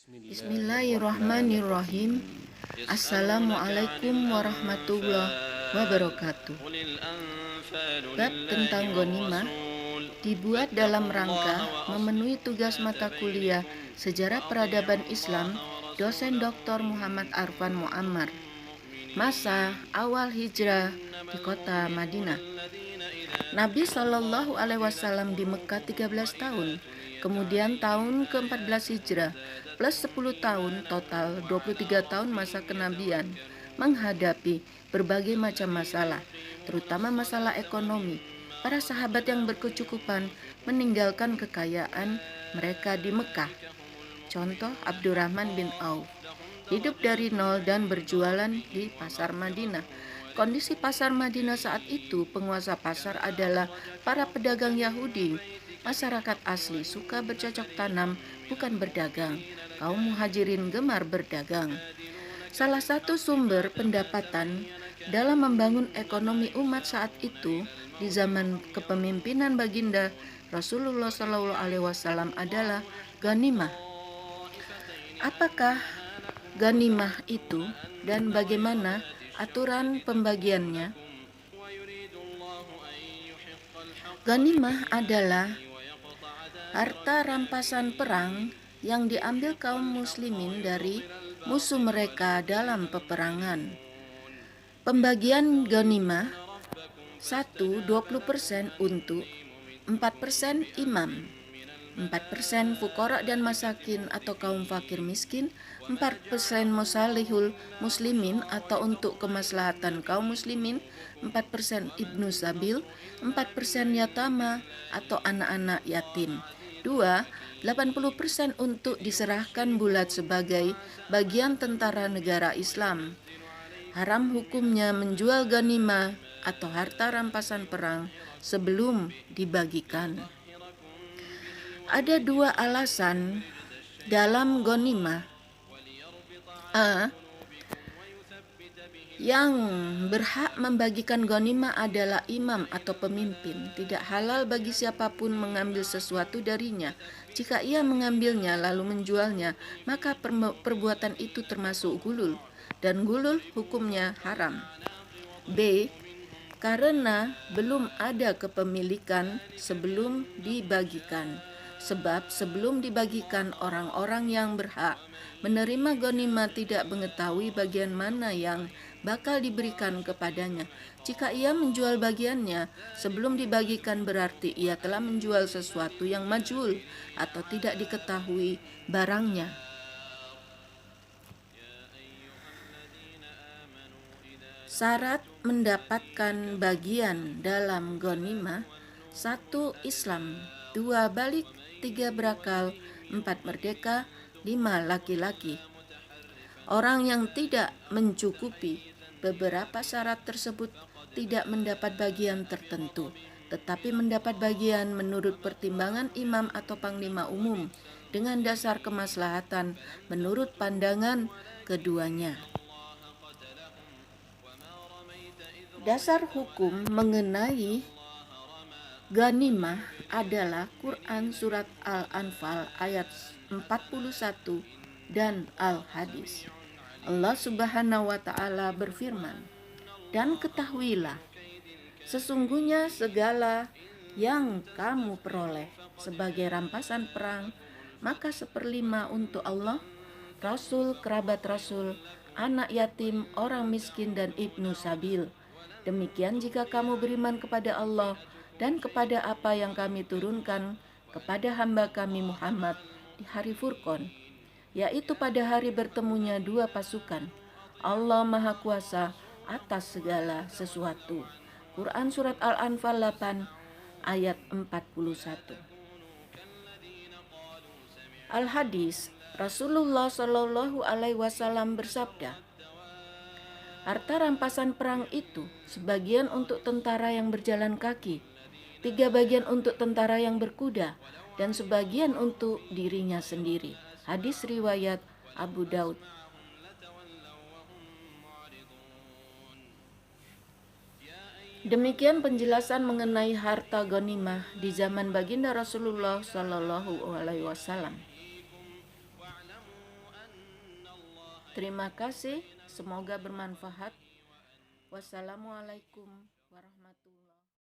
Bismillahirrahmanirrahim. Assalamualaikum warahmatullahi wabarakatuh. Bab tentang ghanimah dibuat dalam rangka memenuhi tugas mata kuliah Sejarah Peradaban Islam dosen Dr. Muhammad Arfan Muammar. Masa awal hijrah di kota Madinah. Nabi Shallallahu Alaihi Wasallam di Mekah 13 tahun, kemudian tahun ke-14 hijrah plus 10 tahun, total 23 tahun masa kenabian, menghadapi berbagai macam masalah, terutama masalah ekonomi. Para sahabat yang berkecukupan meninggalkan kekayaan mereka di Mekah. Contoh Abdurrahman bin Auf, hidup dari nol dan berjualan di pasar Madinah. Kondisi pasar Madinah saat itu, penguasa pasar adalah para pedagang Yahudi. Masyarakat asli suka bercocok tanam, bukan berdagang. Kaum muhajirin gemar berdagang. Salah satu sumber pendapatan dalam membangun ekonomi umat saat itu di zaman kepemimpinan baginda Rasulullah SAW adalah ghanimah. Apakah ghanimah itu dan bagaimana aturan pembagiannya? Ghanimah adalah harta rampasan perang yang diambil kaum muslimin dari musuh mereka dalam peperangan. Pembagian ghanimah 20% untuk 4% imam, 4% fuqara dan masakin atau kaum fakir miskin, 4% musalihul muslimin atau untuk kemaslahatan kaum muslimin, 4% ibnu sabil, 4% yatama atau anak-anak yatim. 80% untuk diserahkan bulat sebagai bagian tentara negara Islam. Haram hukumnya menjual ghanimah atau harta rampasan perang sebelum dibagikan. Ada dua alasan dalam ghanimah. A. Yang berhak membagikan ghanimah adalah imam atau pemimpin. Tidak halal bagi siapapun mengambil sesuatu darinya. Jika ia mengambilnya lalu menjualnya, maka perbuatan itu termasuk gulul, dan gulul hukumnya haram. B. Karena belum ada kepemilikan sebelum dibagikan. Sebab sebelum dibagikan, orang-orang yang berhak menerima ghanimah tidak mengetahui bagian mana yang bakal diberikan kepadanya. Jika ia menjual bagiannya sebelum dibagikan, berarti ia telah menjual sesuatu yang majhul atau tidak diketahui barangnya. Syarat mendapatkan bagian dalam ghanimah: 1. Islam, 2. balik, 3. berakal, 4. merdeka, 5. laki-laki. Orang yang tidak mencukupi beberapa syarat tersebut tidak mendapat bagian tertentu, tetapi mendapat bagian menurut pertimbangan imam atau panglima umum dengan dasar kemaslahatan menurut pandangan keduanya. Dasar hukum mengenai ghanimah adalah Quran Surat Al-Anfal ayat 41 dan Al-Hadis. Allah Subhanahu wa Ta'ala berfirman, "Dan ketahuilah, sesungguhnya segala yang kamu peroleh sebagai rampasan perang, maka 1/5 untuk Allah, Rasul, kerabat Rasul, anak yatim, orang miskin, dan ibnu sabil. Demikian jika kamu beriman kepada Allah dan kepada apa yang kami turunkan kepada hamba kami Muhammad di hari Furqan, yaitu pada hari bertemunya dua pasukan. Allah Maha Kuasa atas segala sesuatu." Quran Surat Al-Anfal 8 ayat 41. Al-Hadis, Rasulullah Shallallahu Alaihi Wasallam bersabda, harta rampasan perang itu sebagian untuk tentara yang berjalan kaki, 3 bagian untuk tentara yang berkuda, dan sebagian untuk dirinya sendiri. Hadis riwayat Abu Daud. Demikian penjelasan mengenai harta ghanimah di zaman baginda Rasulullah Shallallahu Alaihi Wasallam. Terima kasih, semoga bermanfaat. Wassalamualaikum warahmatullahi wabarakatuh.